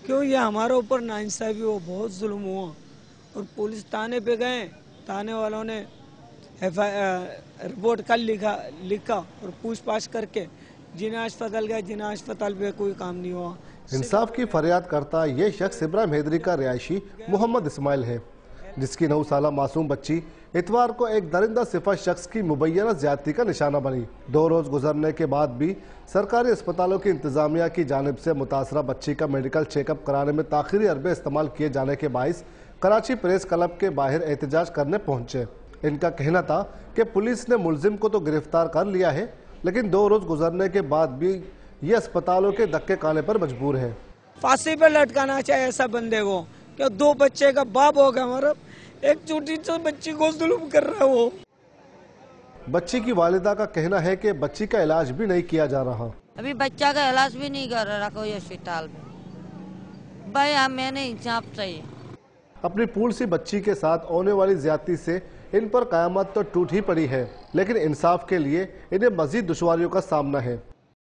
क्यों ये हमारे ऊपर नाइंसाफी हो, बहुत जुल्म हुआ। और पुलिस थाने पे गए, थाने वालों ने रिपोर्ट कल लिखा और पूछताछ करके जिना अस्पताल गया, जिना अस्पताल पे कोई काम नहीं हुआ। इंसाफ की फरियाद करता ये शख्स इब्राहिम हैदरी का रिहायशी मोहम्मद इस्माइल है, जिसकी 9 साला मासूम बच्ची इतवार को एक दरिंदा सिफा शख्स की मुबैना ज्यादती का निशाना बनी। 2 रोज गुजरने के बाद भी सरकारी अस्पतालों की इंतजामिया की जानिब से मुतासरा बच्ची का मेडिकल चेकअप कराने में ताखिरी अरबे इस्तेमाल किए जाने के बाइस कराची प्रेस क्लब के बाहर एहतजाज करने पहुंचे। इनका कहना था कि पुलिस ने मुलजिम को तो गिरफ्तार कर लिया है, लेकिन 2 रोज गुजरने के बाद भी ये अस्पतालों के धक्के खाने पर मजबूर है। फांसी पे लटकाना चाहिए ऐसा बंदे को, क्या 2 बच्चे का बाप होगा हमारा, एक छोटी सी बच्ची को जुल्म कर रहा है वो। बच्ची की वालिदा का कहना है कि बच्ची का इलाज भी नहीं किया जा रहा। अभी बच्चा का इलाज भी नहीं कर रहा कोई अस्पताल में। भाई हमें नहीं इंसाफ चाहिए। अपनी पूल सी बच्ची के साथ होने वाली ज्यादती से इन पर कयामत तो टूट ही पड़ी है, लेकिन इंसाफ के लिए इन्हें मजीद दुश्वारियों का सामना है।